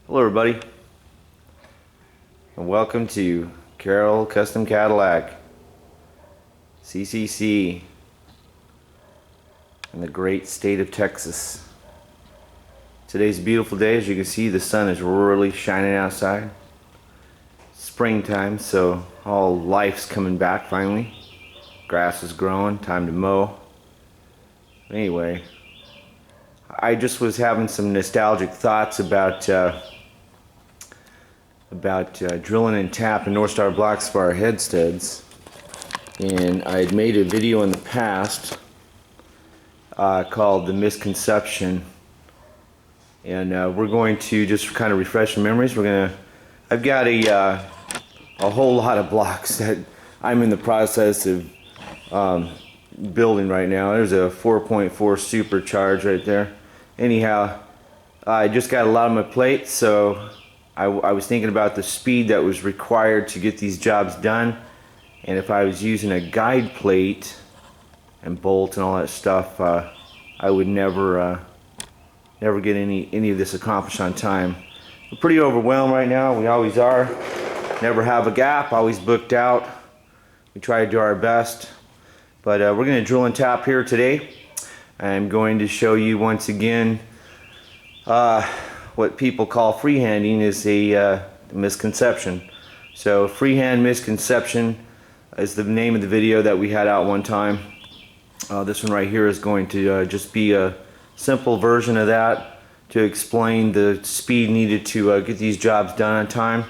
Hello everybody, and welcome to Carroll Custom Cadillac, CCC, in the great state of Texas. Today's a beautiful day. As you can see, the sun is really shining outside. Springtime, so all life's coming back finally. Grass is growing, time to mow. Anyway, I just was having some nostalgic thoughts about drilling and tapping Northstar block spar headstuds, and I had made a video in the past called The Misconception, and we're going to just kind of refresh some memories. I've got a whole lot of blocks that I'm in the process of building right now. There's a 4.4 supercharge right there. Anyhow, I just got a lot on my plate, so I was thinking about the speed that was required to get these jobs done, and if I was using a guide plate and bolt and all that stuff, I would never get any of this accomplished on time. We're pretty overwhelmed right now. We always are. Never have a gap. Always booked out. We try to do our best, but we're going to drill and tap here today. I'm going to show you once again what people call freehanding is a misconception. So freehand misconception is the name of the video that we had out one time. This one right here is going to just be a simple version of that to explain the speed needed to get these jobs done on time,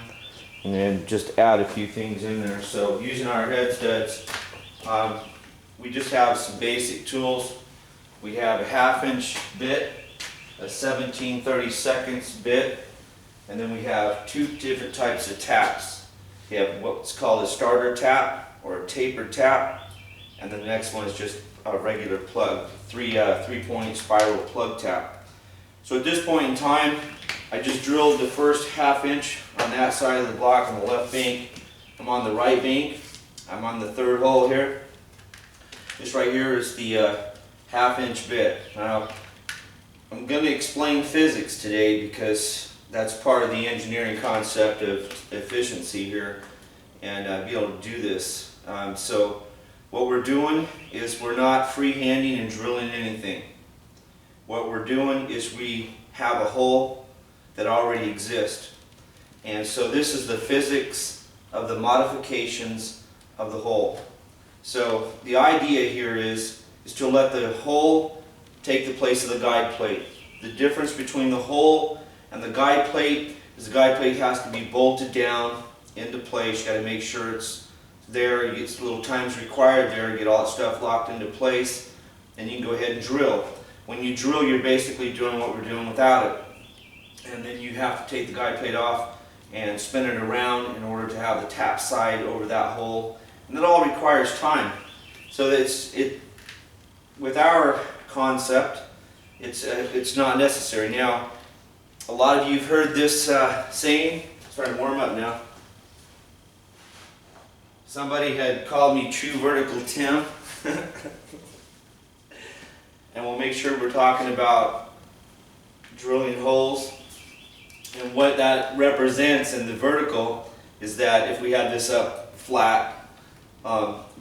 and then just add a few things in there. So using our headstuds, we just have some basic tools. We have a 1/2-inch bit, a 17/32 bit, and then we have two different types of taps. We have what's called a starter tap or a tapered tap, and then the next one is just a regular plug, three-point spiral plug tap. So at this point in time, I just drilled the first 1/2 inch on that side of the block on the left bank. I'm on the right bank. I'm on the third hole here. This right here is the 1/2 inch bit. Now, I'm going to explain physics today because that's part of the engineering concept of efficiency here, and be able to do this. So what we're doing is we're not freehanding and drilling anything. What we're doing is we have a hole that already exists, and so this is the physics of the modifications of the hole. So the idea here is to let the hole take the place of the guide plate. The difference between the hole and the guide plate is the guide plate has to be bolted down into place. You got to make sure it's there. You get little times required there to get all that stuff locked into place, and you can go ahead and drill. When you drill, you're basically doing what we're doing without it, and then you have to take the guide plate off and spin it around in order to have the tap side over that hole, and that all requires time. So that with our concept, it's not necessary. Now, a lot of you have heard this saying. It's starting to warm up now. Somebody had called me True Vertical Tim, and we'll make sure we're talking about drilling holes. And what that represents in the vertical is that if we had this up flat,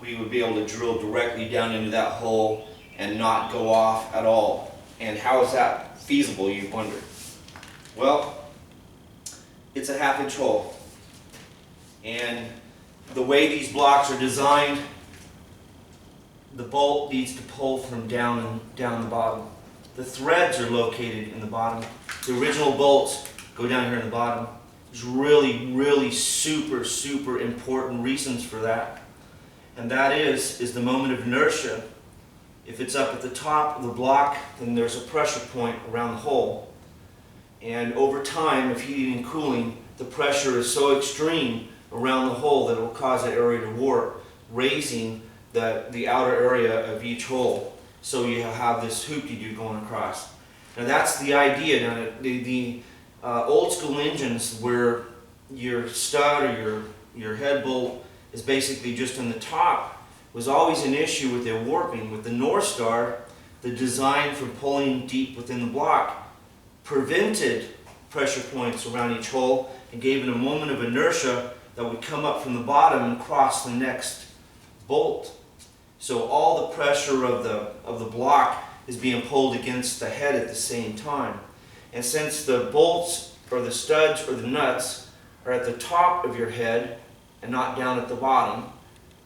we would be able to drill directly down into that hole and not go off at all. And how is that feasible, you wonder? Well, it's a 1/2 inch hole, and the way these blocks are designed, the bolt needs to pull from down the bottom. The threads are located in the bottom. The original bolts go down here in the bottom. There's really super important reasons for that, and that is the moment of inertia. If it's up at the top of the block, then there's a pressure point around the hole. And over time, of heating and cooling, the pressure is so extreme around the hole that it will cause that area to warp, raising the outer area of each hole. So you have this hoop-de-doo going across. Now that's the idea. Now the old school engines where your stud or your head bolt is basically just on the top was always an issue with their warping. With the Northstar, the design for pulling deep within the block prevented pressure points around each hole and gave it a moment of inertia that would come up from the bottom and cross the next bolt. So all the pressure of the block is being pulled against the head at the same time. And since the bolts or the studs or the nuts are at the top of your head and not down at the bottom,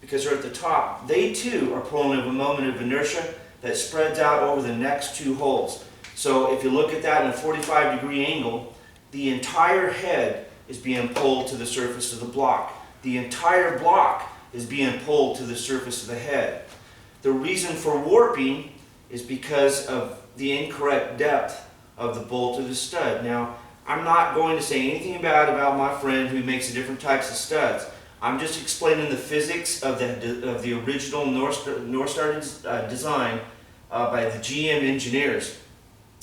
because they're at the top, they too are pulling a moment of inertia that spreads out over the next two holes. So if you look at that in a 45-degree angle, the entire head is being pulled to the surface of the block. The entire block is being pulled to the surface of the head. The reason for warping is because of the incorrect depth of the bolt or the stud. Now, I'm not going to say anything bad about my friend who makes the different types of studs. I'm just explaining the physics of the original Northstar design by the GM engineers,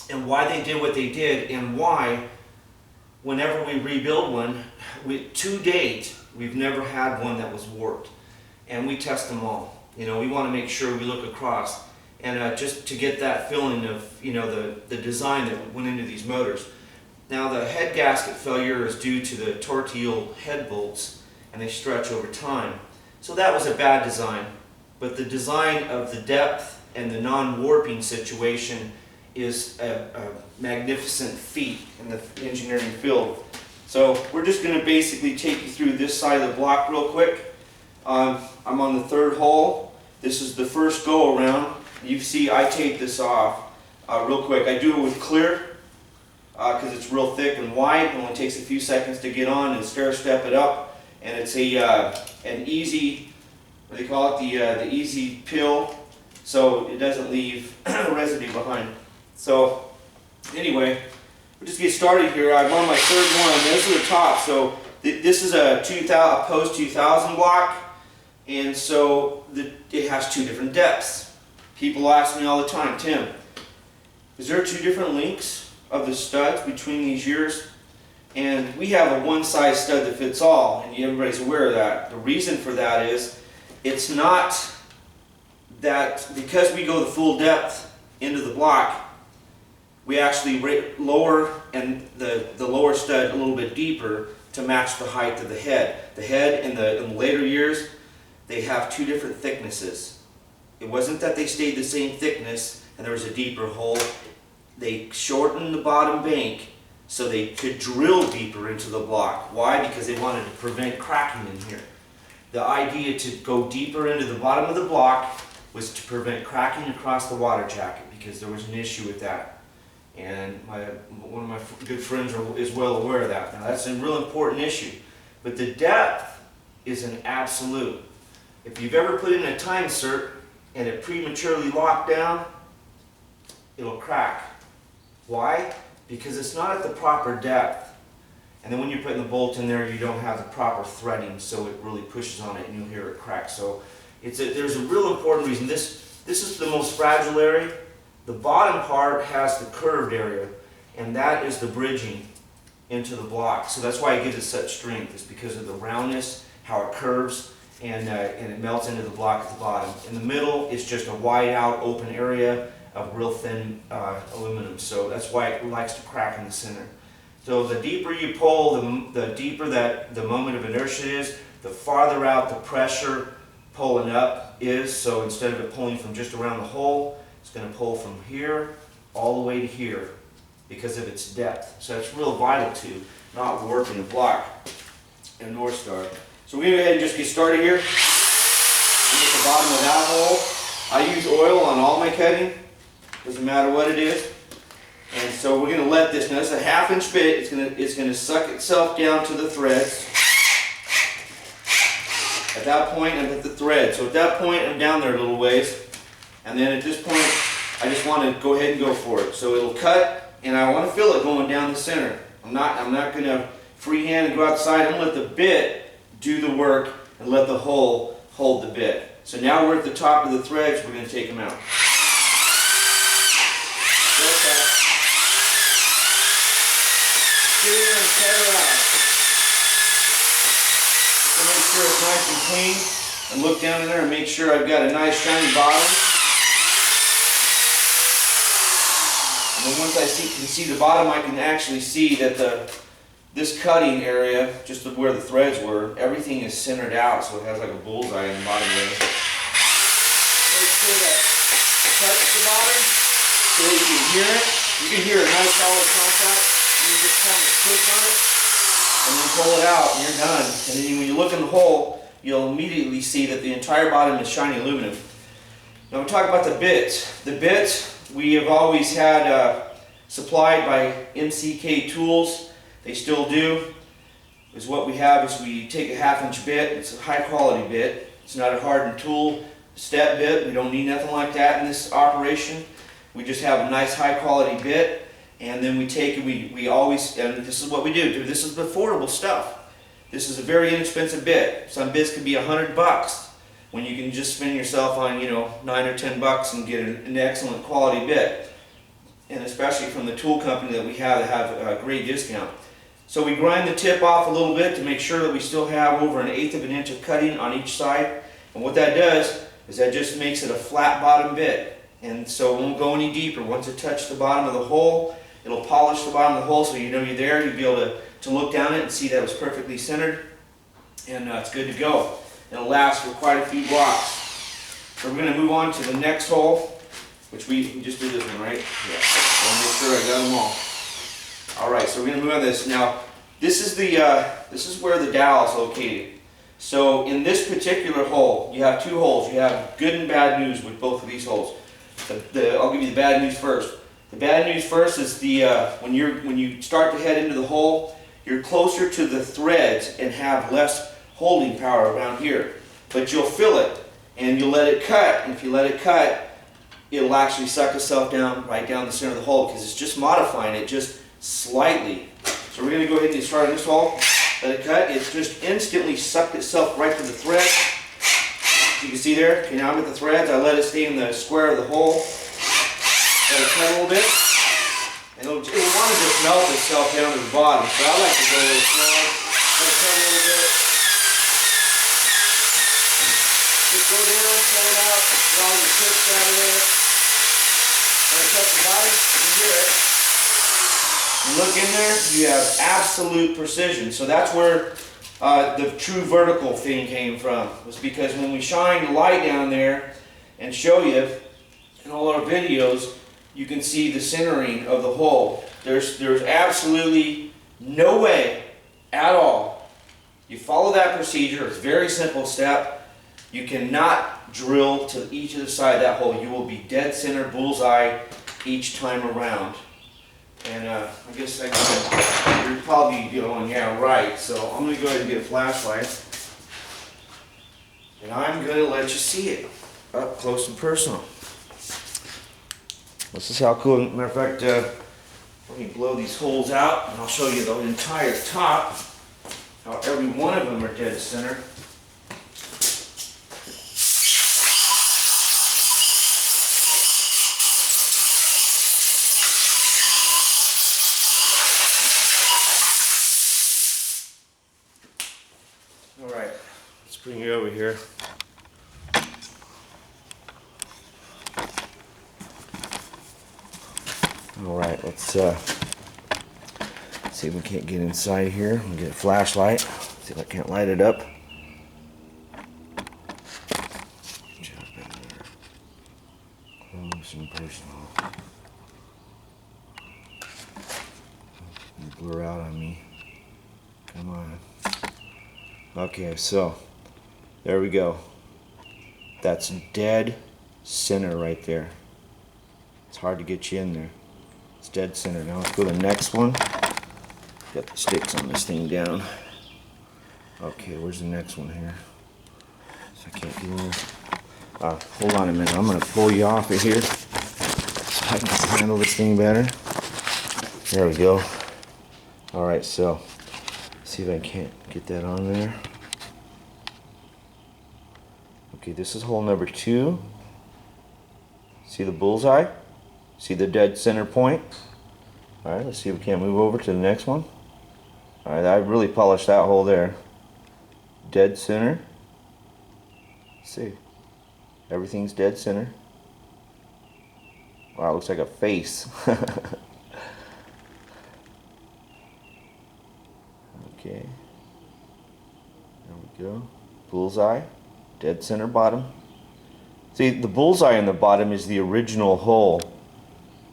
and why they did what they did, and why whenever we rebuild one, to date, we've never had one that was warped. And we test them all. You know, we want to make sure we look across. And just to get that feeling of, you know, the design that went into these motors. Now, the head gasket failure is due to the tortille head bolts, and they stretch over time. So that was a bad design. But the design of the depth and the non-warping situation is a magnificent feat in the engineering field. So we're just going to basically take you through this side of the block real quick. I'm on the third hole. This is the first go around. You see I tape this off real quick. I do it with clear because it's real thick and wide. It only takes a few seconds to get on and stair step it up. And it's an easy, what do they call it, the easy peel, so it doesn't leave residue behind. So anyway, we'll just get started here. I'm on my third one. This is the top. So this is a post 2000 block, and so it has two different depths. People ask me all the time, Tim, is there two different lengths of the studs between these years? And we have a one-size stud that fits all, and everybody's aware of that. The reason for that is it's not that because we go the full depth into the block, we actually lower and the lower stud a little bit deeper to match the height of the head. The head in the later years, they have two different thicknesses. It wasn't that they stayed the same thickness and there was a deeper hole. They shortened the bottom bank so they could drill deeper into the block. Why? Because they wanted to prevent cracking in here. The idea to go deeper into the bottom of the block was to prevent cracking across the water jacket, because there was an issue with that. And one of my good friends is well aware of that. Now that's a real important issue. But the depth is an absolute. If you've ever put in a time cert and it prematurely locked down, it'll crack. Why? Because it's not at the proper depth. And then when you're putting the bolt in there, you don't have the proper threading, so it really pushes on it and you'll hear it crack. So there's a real important reason. This is the most fragile area. The bottom part has the curved area, and that is the bridging into the block. So that's why it gives it such strength. It's because of the roundness, how it curves, and it melts into the block at the bottom. In the middle, it's just a wide out open area of real thin aluminum. So that's why it likes to crack in the center. So the deeper you pull, the deeper that the moment of inertia is, the farther out the pressure pulling up is. So instead of it pulling from just around the hole, it's going to pull from here all the way to here because of its depth. So it's real vital to not warping the block in Northstar. So we're going to go ahead and just get started here. At the bottom of that hole, I use oil on all my cutting. Doesn't matter what it is. And so we're going to let this, now it's a 1/2 inch bit, it's going to suck itself down to the threads. At that point, I'm at the thread. So at that point, I'm down there a little ways. And then at this point, I just want to go ahead and go for it. So it'll cut, and I want to feel it going down the center. I'm not going to freehand and go outside. I'm going to let the bit do the work and let the hole hold the bit. So now we're at the top of the threads, we're going to take them out. And cut it out. So make sure it's nice and clean, and look down in there and make sure I've got a nice shiny bottom. And And once I can see the bottom, I can actually see that this cutting area, just where the threads were, everything is centered out, so it has like a bullseye in the bottom there. Make sure that touch the bottom so that you can hear it. You can hear a nice solid contact. You can just kind of push on it and then pull it out and you're done. And then when you look in the hole, you'll immediately see that the entire bottom is shiny aluminum. Now we talk about the bits. The bits we have always had supplied by MCK Tools. They still do. Is what we have is we take a 1/2-inch bit. It's a high quality bit. It's not a hardened tool step bit. We don't need nothing like that in this operation. We just have a nice high quality bit, and then we take it. We always, and this is what we do. This is affordable stuff. This is a very inexpensive bit. Some bits can be $100 when you can just spend yourself on, you know, $9 or $10 and get an excellent quality bit. And especially from the tool company that we have that have a great discount. So we grind the tip off a little bit to make sure that we still have over 1/8 of an inch of cutting on each side. And what that does is that just makes it a flat bottom bit. And so it won't go any deeper. Once it touches the bottom of the hole, it'll polish the bottom of the hole so you know you're there. You'll be able to look down it and see that it was perfectly centered. And it's good to go. It'll last for quite a few blocks. So we're going to move on to the next hole, which we just did this one, right? Yeah. I want to make sure I got them all. All right, so we're going to move on to this. Now, this is where the dowel is located. So in this particular hole, you have two holes. You have good and bad news with both of these holes. I'll give you the bad news first. The bad news first is when you start to head into the hole, you're closer to the threads and have less holding power around here. But you'll feel it, and you'll let it cut. And if you let it cut, it'll actually suck itself down right down the center of the hole because it's just modifying it just slightly. So we're going to go ahead and start this hole. Let it cut. It's just instantly sucked itself right to the thread. You can see there. Okay, now I'm at the threads. I let it stay in the square of the hole. Let it cut a little bit. And it'll want to just melt itself down to the bottom. So I like to go a little slow. Let it cut a little bit. Just go down, pull it out, get all the chips out of there. Let it touch the bottom. You can hear it. You look in there, you have absolute precision. So that's where the true vertical thing came from. Was because when we shine the light down there and show you in all our videos, you can see the centering of the hole. There's absolutely no way at all. You follow that procedure. It's a very simple step. You cannot drill to each of the side of that hole. You will be dead center bullseye each time around. And I guess you're probably going, yeah, right. So I'm going to go ahead and get a flashlight. And I'm going to let you see it up close and personal. This is how cool. Matter of fact, let me blow these holes out and I'll show you the entire top. How every one of them are dead center. Alright, let's bring you over here. Alright, let's see if we can't get inside here. We'll get a flashlight. See if I can't light it up. Jump in there. Close and personal. You blur out on me. Come on. Okay, so there we go. That's dead center right there. It's hard to get you in there. It's dead center. Now let's go to the next one. Got the sticks on this thing down. Okay, where's the next one here? So I can't get in there. Hold on a minute. I'm going to pull you off of here so I can handle this thing better. There we go. Alright, so see if I can't get that on there. Okay, this is hole number 2. See the bullseye? See the dead center point? Alright, let's see if we can't move over to the next one. Alright, I really polished that hole there. Dead center. Let's see. Everything's dead center. Wow, it looks like a face. Okay. There we go. Bullseye. Dead center bottom. See, the bullseye on the bottom is the original hole.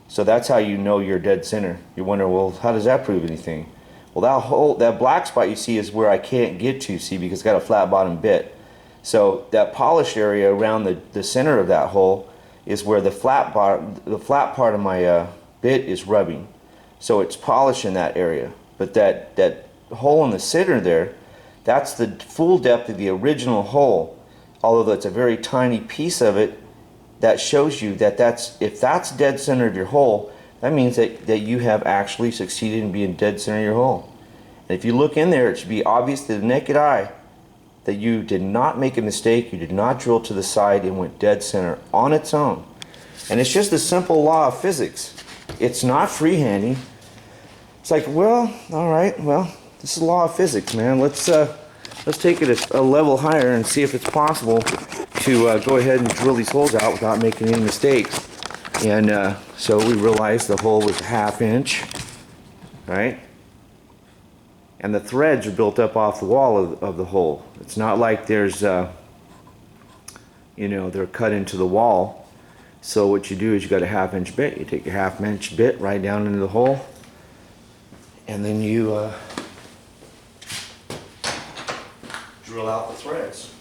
So that's how you know you're dead center. You wonder, well, how does that prove anything? Well, that hole, that black spot you see is where I can't get to, see, because it's got a flat bottom bit. So that polished area around the center of that hole is where the flat part of my bit is rubbing. So it's polished in that area. But that hole in the center there, that's the full depth of the original hole. Although that's a very tiny piece of it, that shows you that if that's dead center of your hole, that means that you have actually succeeded in being dead center of your hole. And if you look in there, it should be obvious to the naked eye that you did not make a mistake, you did not drill to the side and went dead center on its own. And it's just a simple law of physics. It's not freehanding. It's like, well, all right, well, this is the law of physics, man. Let's take it a level higher and see if it's possible to go ahead and drill these holes out without making any mistakes. And so we realized the hole was a 1/2 inch, right? And the threads are built up off the wall of the hole. It's not like there's, you know, they're cut into the wall. So what you do is you got a 1/2 inch bit. You take your 1/2 inch bit right down into the hole, and then you drill out the threads.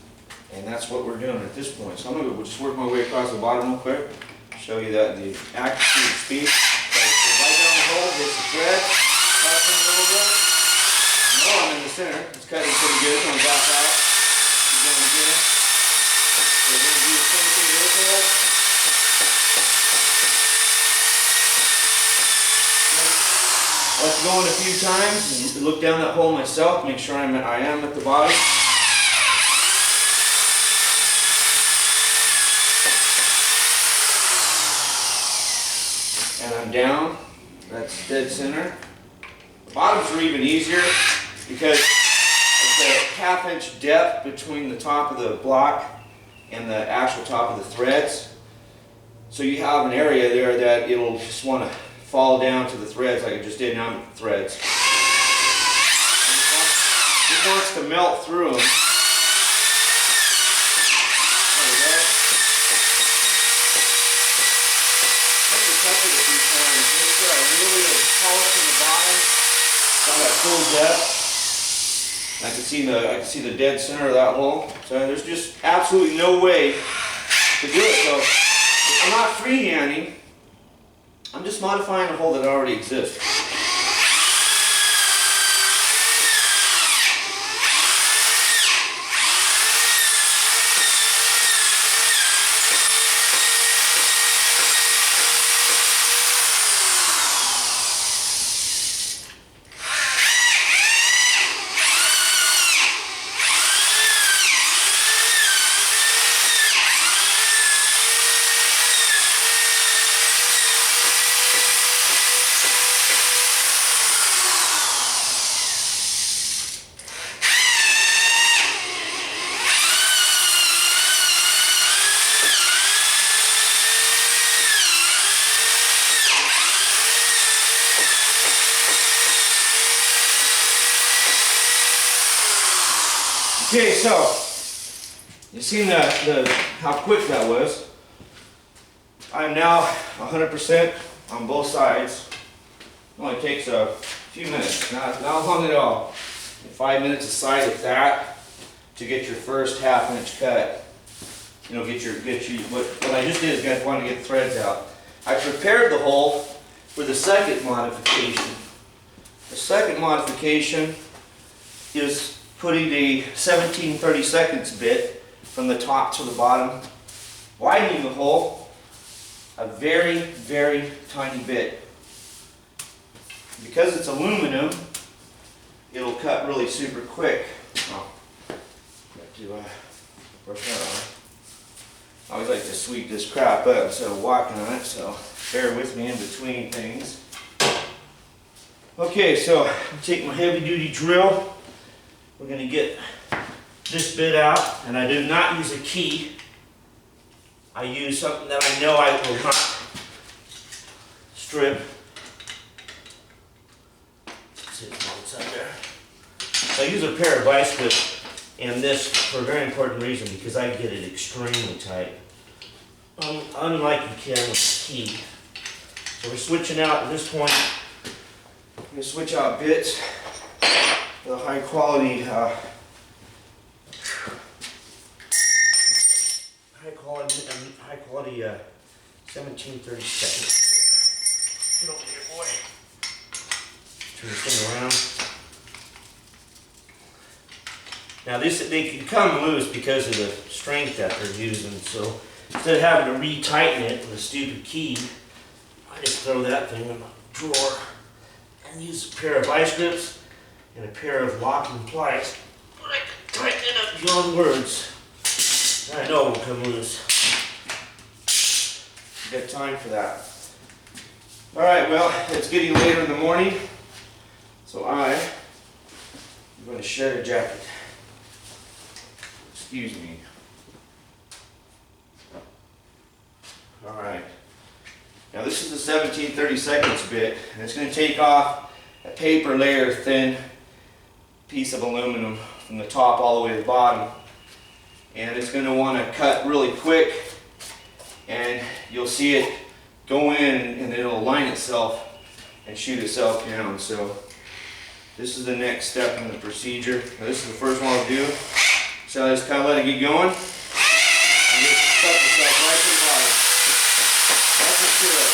And that's what we're doing at this point. So I'm going to just work my way across the bottom real quick, show you that the accuracy and speed. So right down the hole, gets the thread, touch it a little bit. No, I'm in the center. It's cutting pretty good. It's going to back out. It's going again. So we're going to do the same thing to this hole. Let's go in a few times and look down that hole myself, make sure I am at the bottom. And I'm down. That's dead center. The bottoms are even easier because it's a 1/2 inch depth between the top of the block and the actual top of the threads. So you have an area there that it'll just want to fall down to the threads like it just did now with the threads. It wants to melt through them. There we go. Let me touch it a few times. Make sure I really am polishing the bottom. Got that full depth. I can see the dead center of that hole. So there's just absolutely no way to do it. So I'm not freehanding. I'm just modifying a hole that already exists. Okay, so you've seen how quick that was. I'm now 100% on both sides. It only takes a few minutes, not long at all. 5 minutes aside of that to get your first 1/2 inch cut. You know, what I just did is I wanted to get the threads out. I prepared the hole for the second modification. The second modification is putting a 17/32 bit from the top to the bottom, widening the hole a very, very tiny bit. Because it's aluminum, it'll cut really super quick. Oh, got to work that on. I always like to sweep this crap up instead of walking on it, so bear with me in between things. Okay, so I'm taking my heavy duty drill. We're going to get this bit out, and I did not use a key. I used something that I know I will not strip. See what's up there. So I use a pair of vice grips and this for a very important reason, because I get it extremely tight. Unlike you can with the key. So we're switching out at this point. I'm going to switch out bits with a high quality 1732. Get over here, boy. Turn this thing around. Now they can come loose because of the strength that they're using. So instead of having to re-tighten it with a stupid key, I just throw that thing in the drawer and use a pair of vice grips and a pair of locking pliers. But I can tighten it up beyond words. I know it won't come loose. Got time for that. Alright, well, it's getting later in the morning, so I'm going to shed a jacket. Excuse me. Alright. Now this is the 17/32 bit, and it's going to take off a paper layer thin piece of aluminum from the top all the way to the bottom. And it's going to want to cut really quick, and you'll see it go in and it'll align itself and shoot itself down. So this is the next step in the procedure. Now, this is the first one I'll do. So I just kind of let it get going and just cut itself right to the bottom. That's it.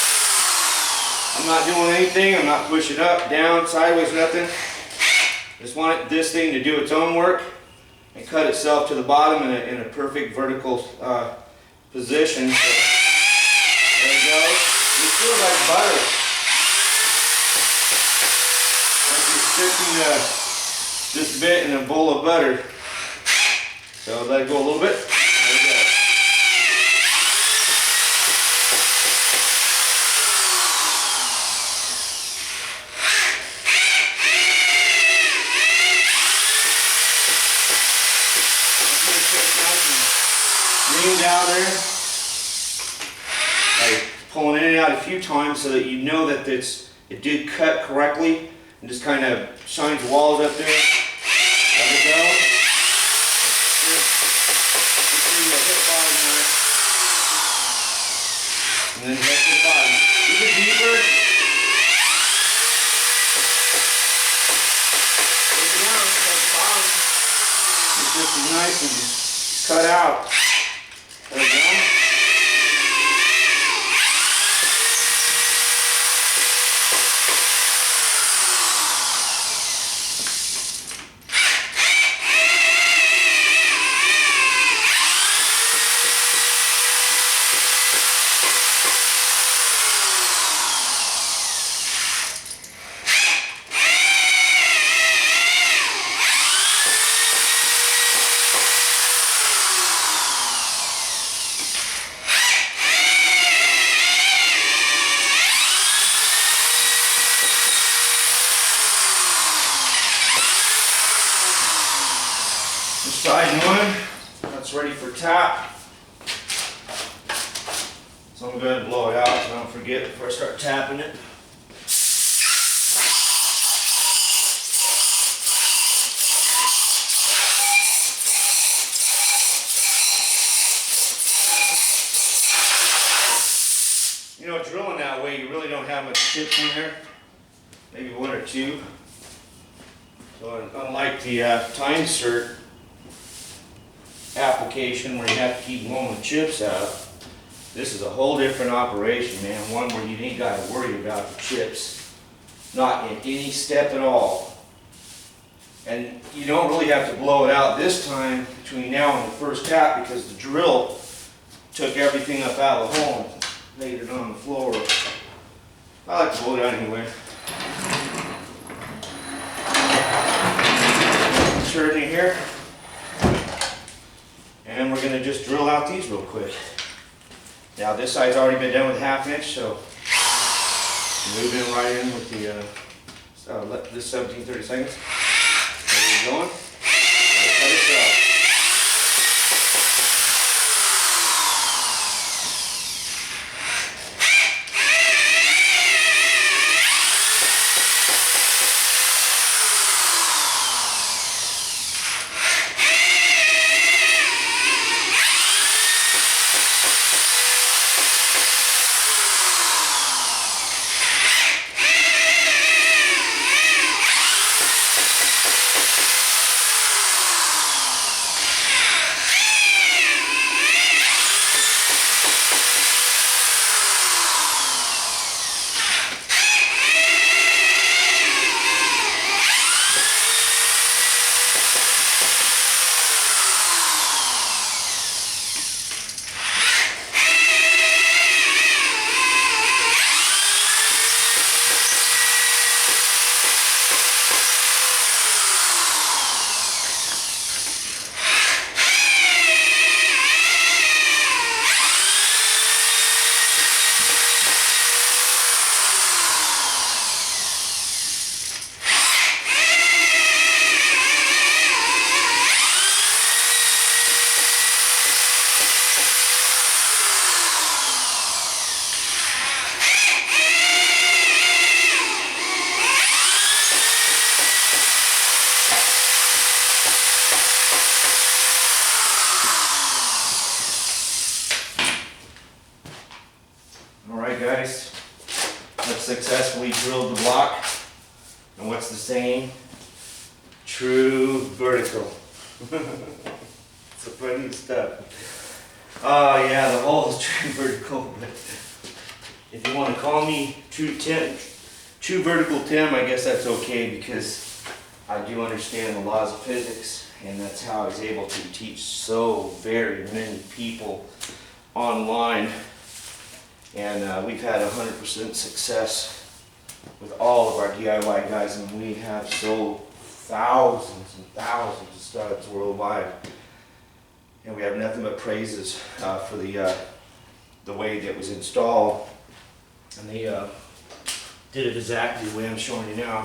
I'm not doing anything. I'm not pushing up, down, sideways, nothing. Just want this thing to do its own work and cut itself to the bottom in a perfect vertical position. So there you go. It feels like butter. Like you're sticking this bit in a bowl of butter. So let it go a little bit. There you go. Down there, like pulling in and out a few times so that you know that it did cut correctly, and just kind of shines walls up there. Let it go. And then hit the bottom. Even deeper. Take it down. That's the bottom. It's just as nice and cut out. There we go. Side one, that's ready for tap. So I'm going to go ahead and blow it out so I don't forget before I start tapping it. You know, drilling that way, you really don't have much chips in there. Maybe one or two. So unlike the time insert application where you have to keep blowing the chips out, this is a whole different operation, man. One where you ain't got to worry about the chips, not in any step at all. And you don't really have to blow it out this time between now and the first tap, because the drill took everything up out of the hole and laid it on the floor. I like to blow it out anyway. Insert it in here. And we're going to just drill out these real quick. Now this side's already been done with 1/2 inch, so move in right in with the this 17/32. There we're going. Cut it out. what's the saying? True vertical. It's the funniest stuff. Oh yeah, the whole is true vertical. But if you want to call me true vertical Tim, I guess that's okay, because I do understand the laws of physics, and that's how I was able to teach so very many people online. And we've had 100% success with all of our DIY guys, and we have sold thousands and thousands of studs worldwide. And we have nothing but praises for the way that was installed. And they did it exactly the way I'm showing you now.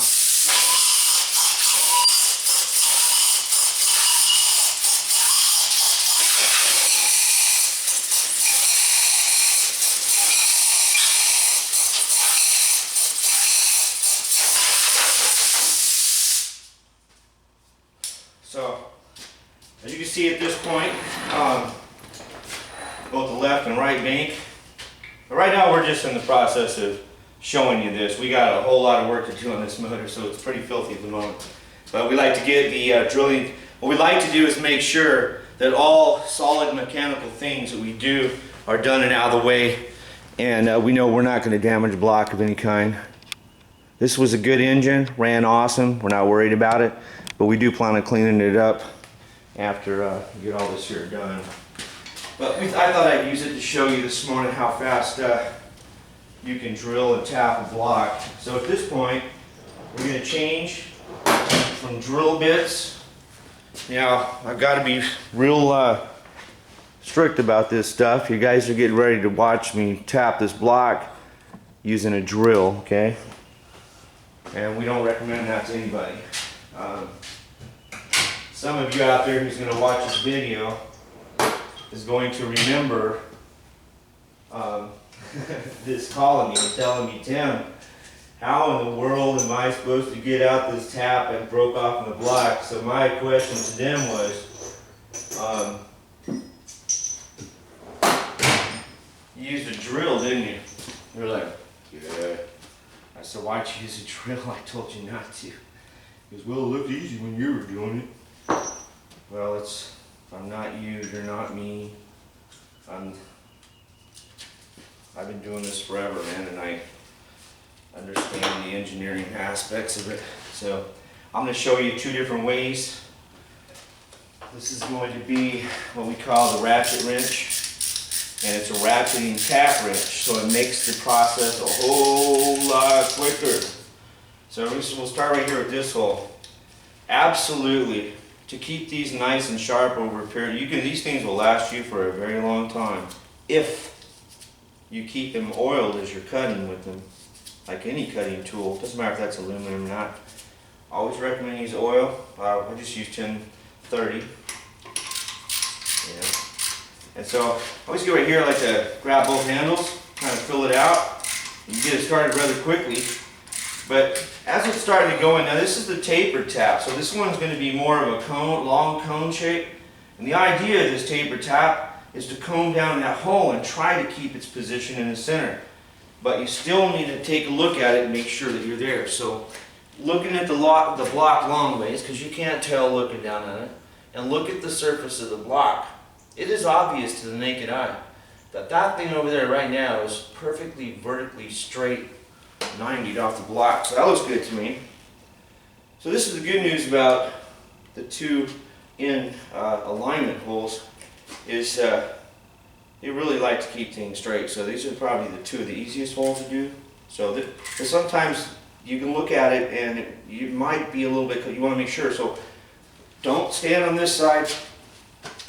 So, as you can see at this point, both the left and right bank. But right now we're just in the process of showing you this. We got a whole lot of work to do on this motor, so it's pretty filthy at the moment. But we like to get the drilling. What we like to do is make sure that all solid mechanical things that we do are done and out of the way. And we know we're not going to damage a block of any kind. This was a good engine, ran awesome. We're not worried about it. But we do plan on cleaning it up after we get all this here done. But I thought I'd use it to show you this morning how fast you can drill and tap a block. So at this point, we're going to change from drill bits. Now, I've got to be real strict about this stuff. You guys are getting ready to watch me tap this block using a drill, okay? And we don't recommend that to anybody. Some of you out there who's going to watch this video is going to remember this calling me and telling me, Tim, how in the world am I supposed to get out this tap and broke off in the block? So my question to them was, you used a drill, didn't you? They're like, yeah. I said, why'd you use a drill? I told you not to. He goes, well, it looked easy when you were doing it. Well, I'm not you, you're not me. I've been doing this forever, man, and I understand the engineering aspects of it. So I'm going to show you two different ways. This is going to be what we call the ratchet wrench, and it's a ratcheting tap wrench, so it makes the process a whole lot quicker. So we'll start right here with this hole. Absolutely, to keep these nice and sharp over a period, these things will last you for a very long time if you keep them oiled as you're cutting with them, like any cutting tool. Doesn't matter if that's aluminum or not. I always recommend use oil. I just use 1030. Yeah. And so I always go right here. I like to grab both handles, kind of fill it out. You get it started rather quickly. But as it's starting to go in, now this is the taper tap, so this one's going to be more of a cone, long cone shape. And the idea of this taper tap is to comb down that hole and try to keep its position in the center. But you still need to take a look at it and make sure that you're there. So looking at the block long ways, because you can't tell looking down at it, and look at the surface of the block. It is obvious to the naked eye that that thing over there right now is perfectly vertically straight, 90 off the block. So that looks good to me. So this is the good news about the two in alignment holes is they really like to keep things straight. So these are probably the two of the easiest holes to do. So sometimes you can look at it and you might be a little bit, you want to make sure. So don't stand on this side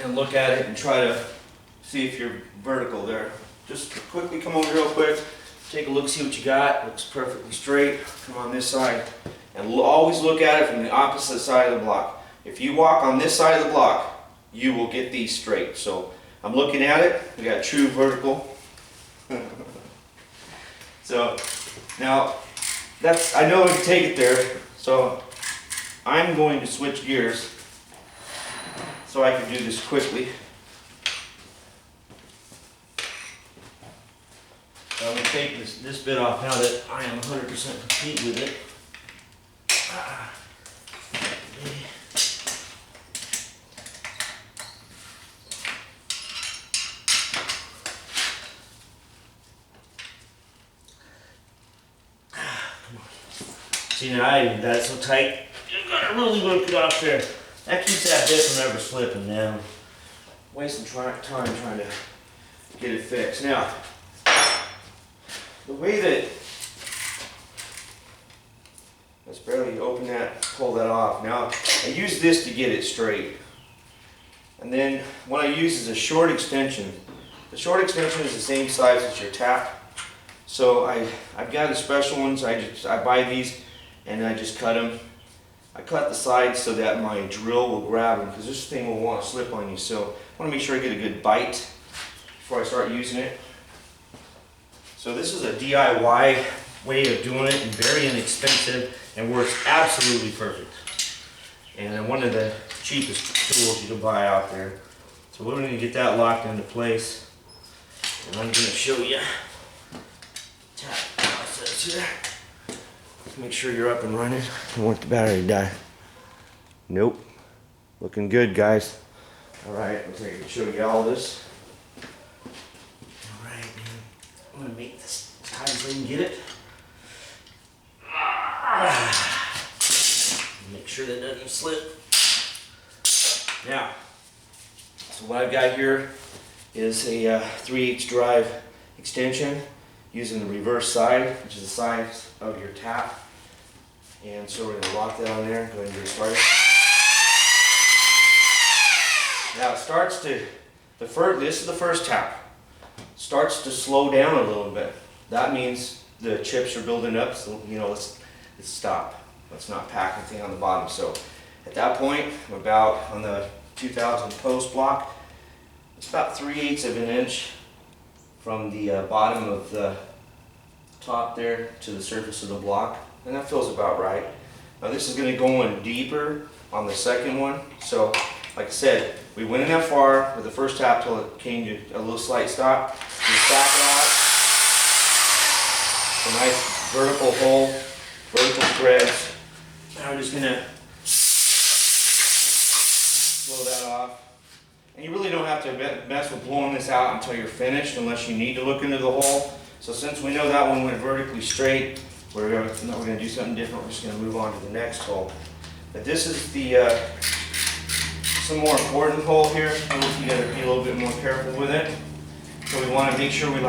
and look at it and try to see if you're vertical there. Just quickly come over real quick, take a look, see what you got. Looks perfectly straight. Come on this side and always look at it from the opposite side of the block. If you walk on this side of the block, you will get these straight. So I'm looking at it. We got true vertical. So now I know we can take it there. So I'm going to switch gears so I can do this quickly. So I'm going to take this bit off now that I am 100% complete with it. See, now I even got it so tight, you gotta really work it off there. That keeps that bit from ever slipping down. Wasting time trying to get it fixed. Now, the way that, let's barely open that, pull that off. Now, I use this to get it straight. And then what I use is a short extension. The short extension is the same size as your tap. So I've got the special ones. I buy these and I just cut them. I cut the sides so that my drill will grab them, because this thing will want to slip on you. So I want to make sure I get a good bite before I start using it. So this is a DIY way of doing it, and very inexpensive, and works absolutely perfect. And one of the cheapest tools you can buy out there. So we're going to get that locked into place, and I'm going to show you tap process here. Make sure you're up and running. I don't want the battery to die. Nope. Looking good, guys. Alright, looks like I can show you all this. Alright, I'm going to make this as high as I can get it. Make sure that doesn't slip. Now, so what I've got here is a 3/8 drive extension using the reverse side, which is the size of your tap. And so we're going to lock that on there. Go ahead and get it started. Now it starts to, this is the first tap. Starts to slow down a little bit. That means the chips are building up, so let's stop. Let's not pack anything on the bottom. So at that point, I'm about on the 2000 post block. It's about 3/8 of an inch from the bottom of the top there to the surface of the block, and that feels about right. Now this is going to go in deeper on the second one. So like I said, we went in that far with the first tap till it came to a little slight stop. Just back it out. A nice vertical hole, vertical threads. Now we're just going to blow that off. And you really don't have to mess with blowing this out until you're finished, unless you need to look into the hole. So since we know that one went vertically straight, we're going to do something different. We're just going to move on to the next hole. But this is the some more important hole here. You got to be a little bit more careful with it. So we want to make sure we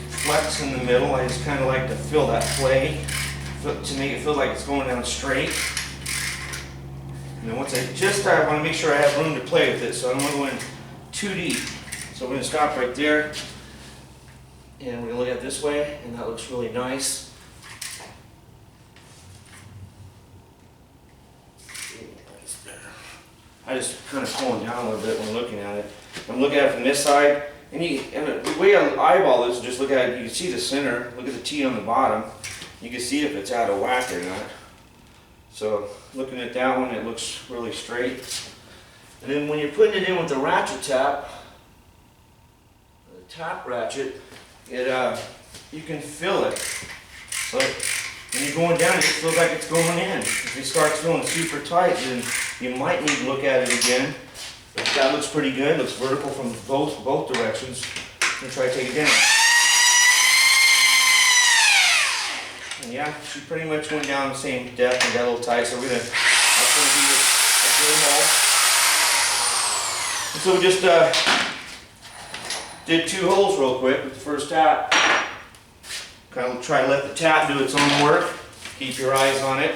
flex in the middle. I just kind of like to feel that play to make it feel like it's going down straight. And then once I want to make sure I have room to play with it, so I don't want to go in too deep. So we're going to stop right there, and we're going to look at it this way, and that looks really nice. I just kind of pulling down a little bit when looking at it. I'm looking at it from this side, and the way I eyeball this, just look at it, you can see the center, look at the T on the bottom, you can see if it's out of whack or not. So looking at that one, it looks really straight. And then when you're putting it in with the ratchet tap, the tap ratchet, you can feel it. So when you're going down, it feels like it's going in. If it starts feeling super tight, then you might need to look at it again. But that looks pretty good. It looks vertical from both directions. I'm going to try to take it down. And yeah, she pretty much went down the same depth and got a little tight, so that's going to be a good hole. And so we just did 2 holes real quick with the first tap. Kind of try to let the tap do its own work. Keep your eyes on it.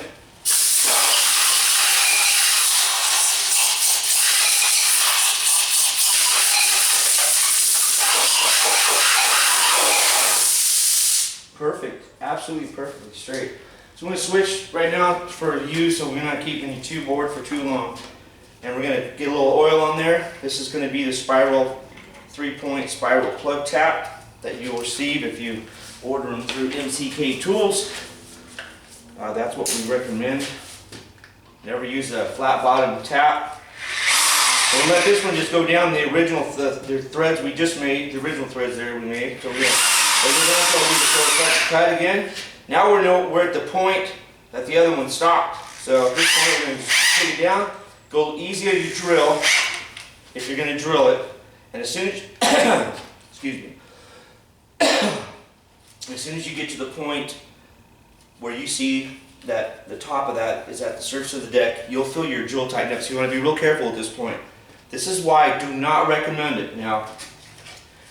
Perfect, absolutely perfectly straight. So I'm going to switch right now for you, so we're not keeping you too bored for too long. And we're going to get a little oil on there. This is going to be the spiral 3-point spiral plug tap that you'll receive if you order them through MCK Tools. That's what we recommend. Never use a flat bottom tap. We'll let this one just go down the original the threads we just made, the original threads there we made. So we're going to cut again. Now we're at the point that the other one stopped. So at this point, we're going to take it down. Go easy as you drill, if you're going to drill it. And as soon as, excuse me, as soon as you get to the point where you see that the top of that is at the surface of the deck, you'll feel your drill tighten up. So you want to be real careful at this point. This is why I do not recommend it. Now,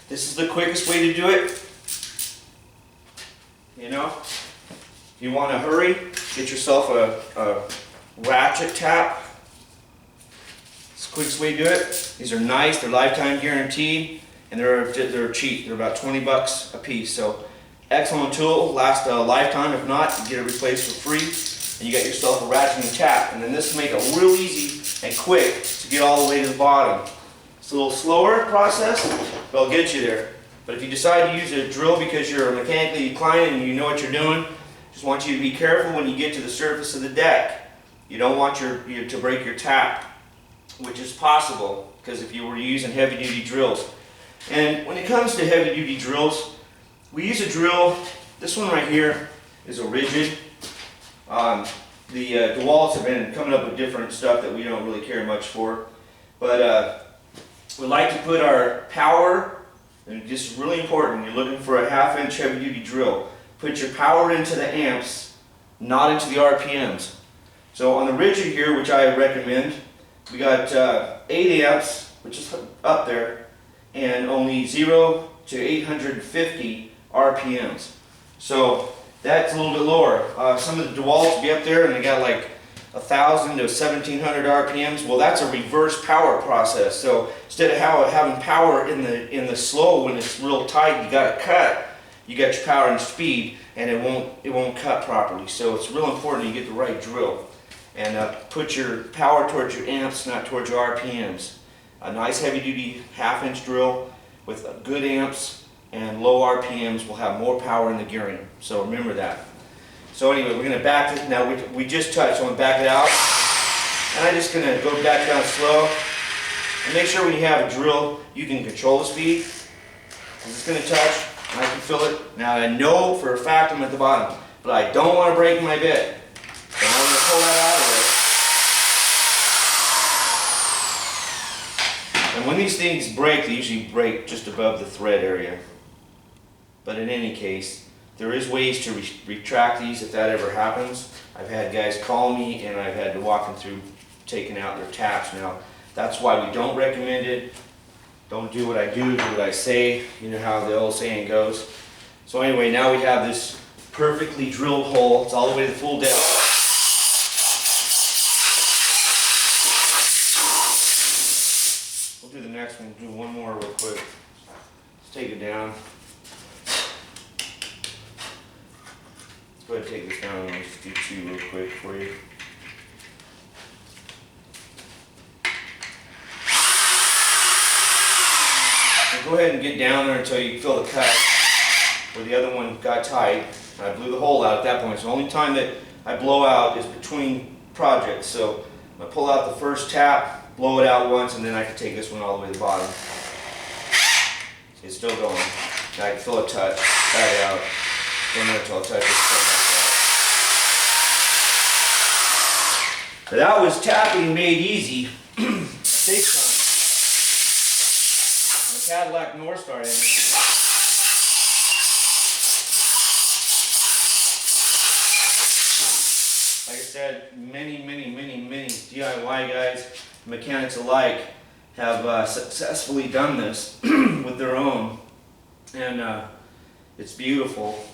this is the quickest way to do it. You know, if you want to hurry, get yourself a ratchet tap. It's the quickest way to do it. These are nice, they're lifetime guaranteed, and they're cheap. They're about 20 bucks a piece. So excellent tool, lasts a lifetime. If not, you get it replaced for free, and you got yourself a ratcheting tap. And then this will make it real easy and quick to get all the way to the bottom. It's a little slower process, but it'll get you there. But if you decide to use a drill because you're mechanically inclined and you know what you're doing, just want you to be careful when you get to the surface of the deck. You don't want you to break your tap, which is possible because if you were using heavy duty drills. And when it comes to heavy duty drills, we use a drill. This one right here is a rigid. The DeWalt's have been coming up with different stuff that we don't really care much for. But we like to put our power, and this is really important, you're looking for a 1/2 inch heavy duty drill. Put your power into the amps, not into the RPMs. So on the rigid here, which I recommend, we got 8 amps, which is up there, and only 0 to 850 RPMs. So that's a little bit lower. Some of the DeWalt's be up there and they got like 1,000 to 1,700 RPMs. Well, that's a reverse power process. So instead of having power in the slow when it's real tight, you got to cut. You got your power and speed, and it won't cut properly. So it's real important you get the right drill, and put your power towards your amps, not towards your RPMs. A nice heavy-duty 1/2 inch drill with good amps and low RPMs will have more power in the gearing. So remember that. So anyway, we're going to back this. Now we just touched, so I'm going to back it out. And I'm just going to go back down slow. And make sure when you have a drill, you can control the speed. It's going to touch, and I can feel it. Now I know for a fact I'm at the bottom, but I don't want to break my bit. So I'm going to pull that out of there. And when these things break, they usually break just above the thread area. But in any case, there is ways to retract these if that ever happens. I've had guys call me and I've had to walk them through taking out their taps. Now, that's why we don't recommend it. Don't do what I do what I say. You know how the old saying goes. So anyway, now we have this perfectly drilled hole. It's all the way to the full depth. We'll do the next one. We'll do one more real quick. Let's take it down. Let's go ahead and take this down and let's just do 2 real quick for you. And go ahead and get down there until you feel the cut where the other one got tight. And I blew the hole out at that point. So the only time that I blow out is between projects. So I pull out the first tap, blow it out once, and then I can take this one all the way to the bottom. It's still going. Now I can feel a touch, back it out. Don't know until I touch it. But that was tapping made easy. Big time. The Cadillac Northstar engine. Like I said, many DIY guys, mechanics alike, have successfully done this with their own, and it's beautiful.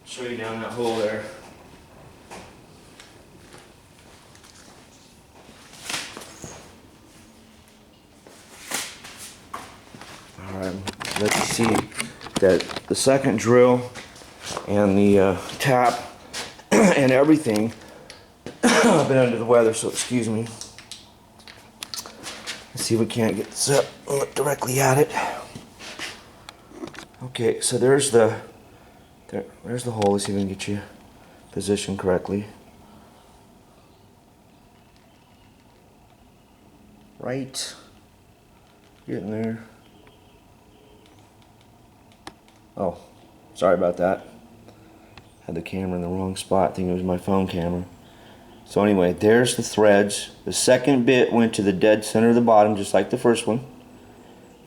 Show you down that hole there. Alright, let's see that the second drill and the tap and everything. I've been under the weather, so excuse me. Let's see if we can't get this up and look directly at it. Okay, so there's the hole. Let's see if we can get you positioned correctly. Right, getting there. Oh, sorry about that. Had the camera in the wrong spot, thinking it was my phone camera. So anyway, there's the threads. The second bit went to the dead center of the bottom, just like the first one.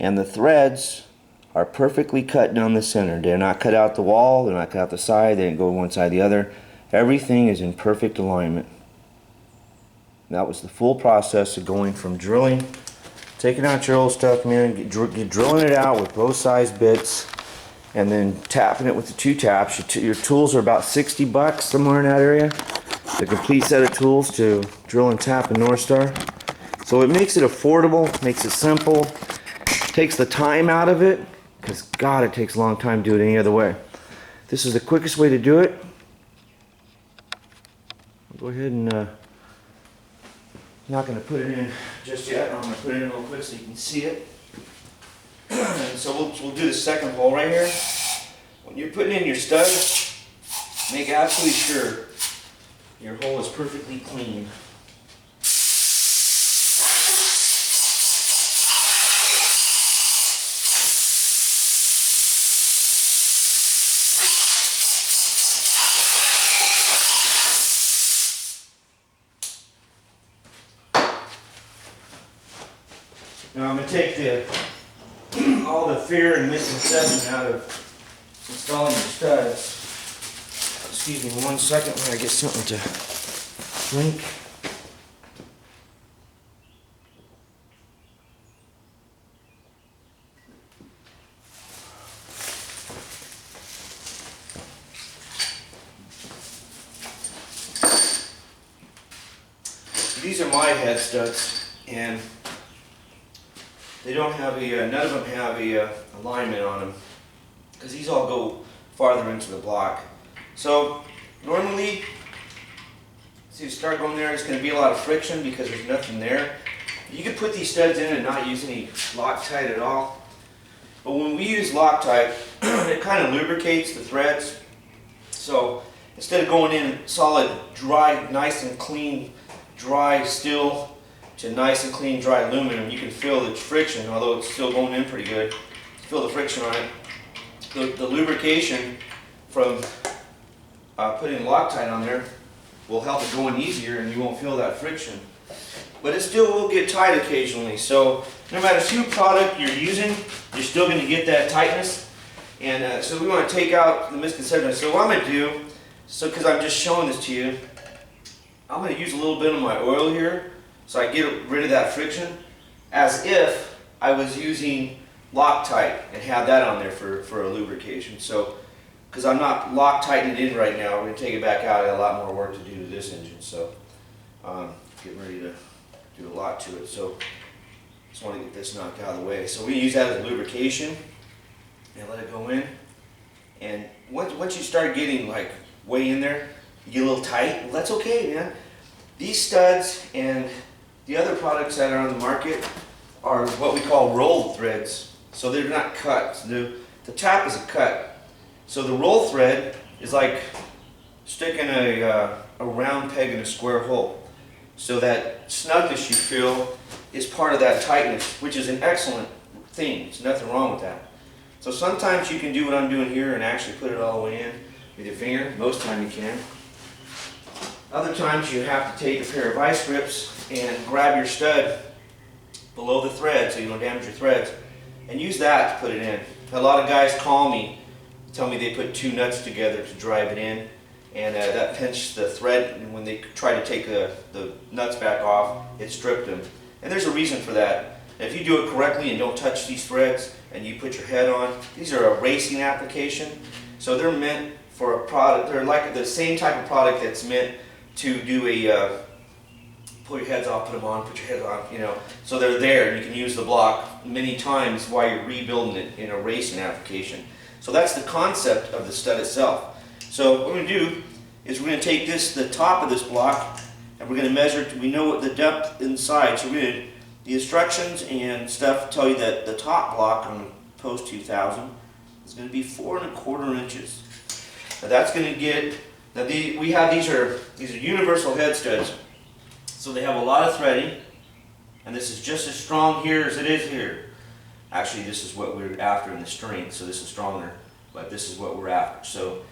And the threads are perfectly cut down the center. They're not cut out the wall, they're not cut out the side, they didn't go one side or the other. Everything is in perfect alignment. That was the full process of going from drilling, taking out your old stuff, man, drilling it out with both size bits, and then tapping it with the 2 taps. Your tools are about 60 bucks, somewhere in that area. The complete set of tools to drill and tap in Northstar. So it makes it affordable, makes it simple, takes the time out of it, because God, it takes a long time to do it any other way. This is the quickest way to do it. I'll go ahead and not going to put it in just yet. I'm going to put it in real quick so you can see it. And so we'll do the second hole right here. When you're putting in your stud, make absolutely sure your hole is perfectly clean. Now I'm going to take all the fear and misconception out of installing your studs. Excuse me 1 second while I get something to drink. These are my head studs, and they don't have none of them have a alignment on them, because these all go farther into the block. So normally, see, you start going there, it's going to be a lot of friction because there's nothing there. You could put these studs in and not use any Loctite at all. But when we use Loctite, it kind of lubricates the threads. So instead of going in solid, dry, nice and clean, dry steel, to nice and clean dry aluminum, you can feel the friction, although it's still going in pretty good. Feel the friction on it. The lubrication from putting Loctite on there will help it go in easier, and you won't feel that friction. But it still will get tight occasionally. So no matter whose product you're using, you're still going to get that tightness. And so we want to take out the misconception. So what I'm going to do, because I'm just showing this to you, I'm going to use a little bit of my oil here, so I get rid of that friction, as if I was using Loctite and have that on there for a lubrication. So, because I'm not Loctiting it in right now, we're going to take it back out. I got a lot more work to do to this engine, so getting ready to do a lot to it. So, just want to get this knocked out of the way. So we use that as lubrication and let it go in. And once you start getting like way in there, you get a little tight. Well, that's okay, man. These studs and the other products that are on the market are what we call rolled threads. So they're not cut. The tap is a cut. So the roll thread is like sticking a round peg in a square hole. So that snugness you feel is part of that tightness, which is an excellent thing. There's nothing wrong with that. So sometimes you can do what I'm doing here and actually put it all the way in with your finger. Most of the time you can. Other times you have to take a pair of vice grips and grab your stud below the thread so you don't damage your threads, and use that to put it in. A lot of guys call me, tell me they put 2 nuts together to drive it in, and that pinched the thread, and when they try to take the nuts back off, it stripped them. And there's a reason for that. If you do it correctly and don't touch these threads, and you put your head on, these are a racing application, so they're meant for a product. They're like the same type of product that's meant to do a pull your heads off, put them on, put your head on, you know, so they're there and you can use the block many times while you're rebuilding it in a racing application. So that's the concept of the stud itself. So what we're going to do is we're going to take the top of this block, and we're going to measure. We know what the depth inside. So the instructions and stuff tell you that the top block on post 2000 is going to be 4 1/4 inches. Now that's going to get. Now these are universal head studs, so they have a lot of threading, and this is just as strong here as it is here. Actually, this is what we're after in the strength, so this is stronger, but this is what we're after. So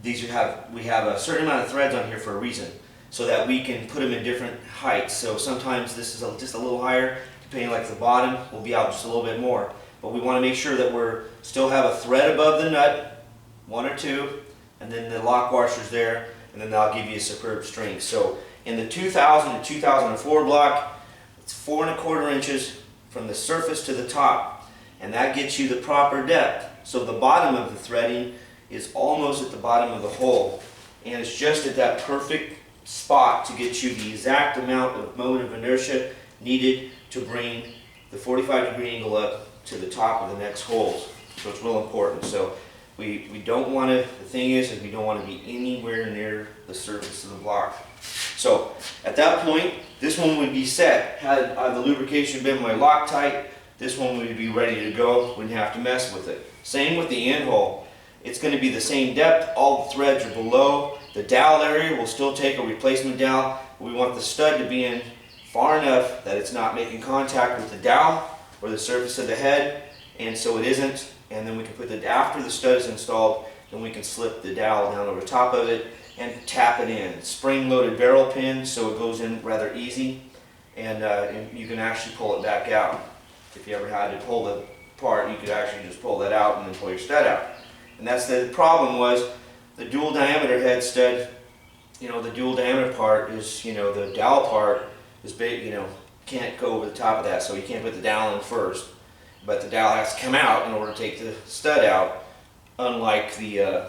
we have a certain amount of threads on here for a reason, so that we can put them in different heights. So sometimes this is just a little higher, depending, like the bottom will be out just a little bit more. But we want to make sure that we're still have a thread above the nut, 1 or 2, and then the lock washer's there, and then that'll give you a superb string. So in the 2000 to 2004 block, it's 4 1/4 inches from the surface to the top, and that gets you the proper depth. So the bottom of the threading is almost at the bottom of the hole, and it's just at that perfect spot to get you the exact amount of moment of inertia needed to bring the 45-degree angle up to the top of the next holes. So it's real important. So we don't want to, the thing is we don't want to be anywhere near the surface of the block. So at that point, this one would be set. Had the lubrication been my Loctite, this one would be ready to go, wouldn't have to mess with it. Same with the end hole. It's going to be the same depth, all the threads are below. The dowel area will still take a replacement dowel. We want the stud to be in far enough that it's not making contact with the dowel or the surface of the head, and so it isn't. And then we can put after the stud is installed, then we can slip the dowel down over top of it and tap it in. Spring-loaded barrel pin, so it goes in rather easy, and you can actually pull it back out. If you ever had to pull the part, you could actually just pull that out and then pull your stud out. And that's the problem was the dual diameter head stud. The dual diameter part is, the dowel part is big, can't go over the top of that, so you can't put the dowel in first. But the dowel has to come out in order to take the stud out. Unlike the,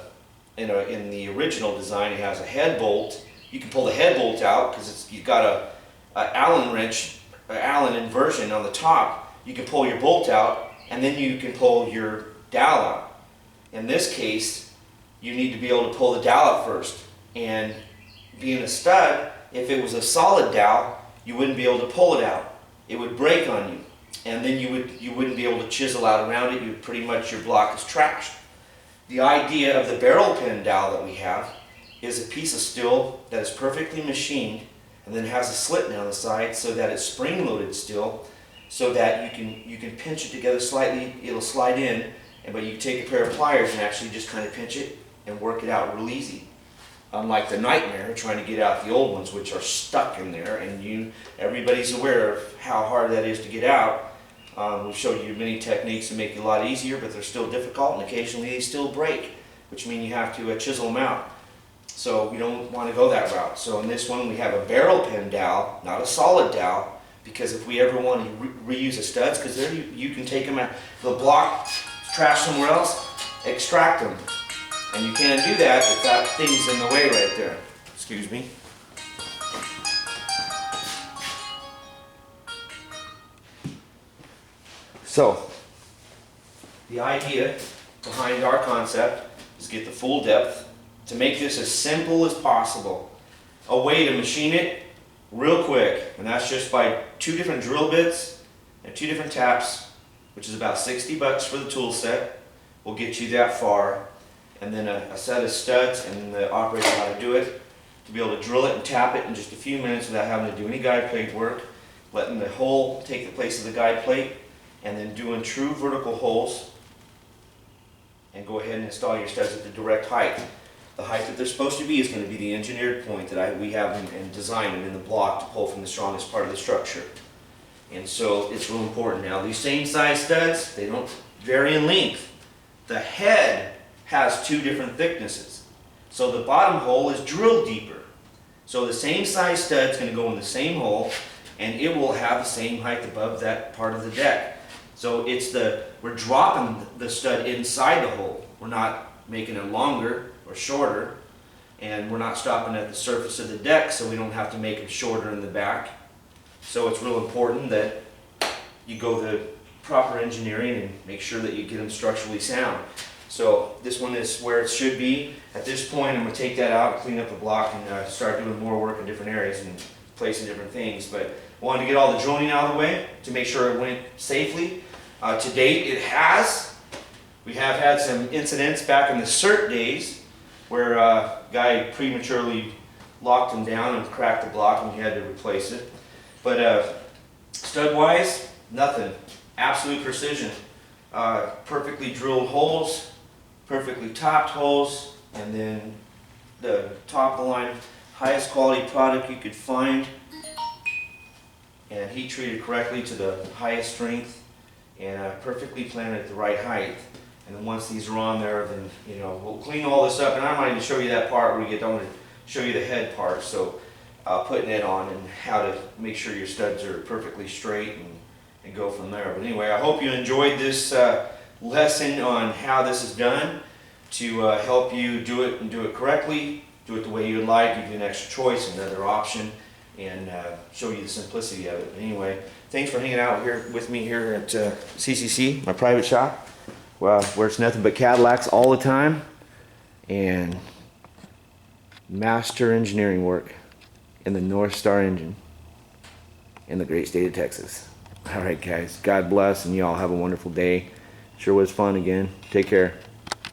in the original design, it has a head bolt. You can pull the head bolt out because you've got a Allen wrench, Allen inversion on the top. You can pull your bolt out, and then you can pull your dowel out. In this case, you need to be able to pull the dowel out first. And being a stud, if it was a solid dowel, you wouldn't be able to pull it out. It would break on you. And then you wouldn't be able to chisel out around it. Your block is trashed. The idea of the barrel pin dowel that we have is a piece of steel that is perfectly machined and then has a slit down the side so that it's spring-loaded steel, so that you can pinch it together slightly. It'll slide in, but you can take a pair of pliers and actually just kind of pinch it and work it out real easy. Unlike the nightmare trying to get out the old ones, which are stuck in there, and everybody's aware of how hard that is to get out. We've showed you many techniques to make it a lot easier, but they're still difficult, and occasionally they still break, which means you have to chisel them out. So we don't want to go that route. So in this one we have a barrel pin dowel, not a solid dowel, because if we ever want to reuse the studs, because there you can take them out, the block, trash somewhere else, extract them. And you can't do that if that thing's in the way right there. Excuse me. So, the idea behind our concept is get the full depth to make this as simple as possible. A way to machine it real quick, and that's just by 2 different drill bits and 2 different taps, which is about $60 for the tool set. Will get you that far. And then a set of studs, and the operator how to do it, to be able to drill it and tap it in just a few minutes without having to do any guide plate work, letting the hole take the place of the guide plate, and then doing true vertical holes, and go ahead and install your studs at the direct height. The height that they're supposed to be is going to be the engineered point that we have and designed in the block to pull from the strongest part of the structure. And so it's real important. Now these same size studs, they don't vary in length. The head has 2 different thicknesses. So the bottom hole is drilled deeper. So the same size stud is going to go in the same hole, and it will have the same height above that part of the deck. So we're dropping the stud inside the hole. We're not making it longer or shorter, and we're not stopping at the surface of the deck, so we don't have to make it shorter in the back. So it's real important that you go the proper engineering and make sure that you get them structurally sound. So this one is where it should be. At this point, I'm going to take that out, clean up the block, and start doing more work in different areas and placing different things. But I wanted to get all the joining out of the way to make sure it went safely. To date, it has. We have had some incidents back in the CERT days where a guy prematurely locked him down and cracked the block, and we had to replace it. But stud-wise, nothing. Absolute precision. Perfectly drilled holes. Perfectly topped holes, and then the top of the line, highest quality product you could find, and heat treated correctly to the highest strength, and perfectly planted at the right height. And then once these are on there, then we'll clean all this up, and I might even show you that part where we get done to show you the head part. So putting it on and how to make sure your studs are perfectly straight and go from there. But anyway, I hope you enjoyed this lesson on how this is done to help you do it and do it correctly, do it the way you would like, give you an extra choice, another option, and show you the simplicity of it. Anyway, thanks for hanging out here with me here at CCC, my private shop, where it's nothing but Cadillacs all the time, and master engineering work in the Northstar engine in the great state of Texas. All right, guys, God bless, and you all have a wonderful day. Sure was fun again. Take care.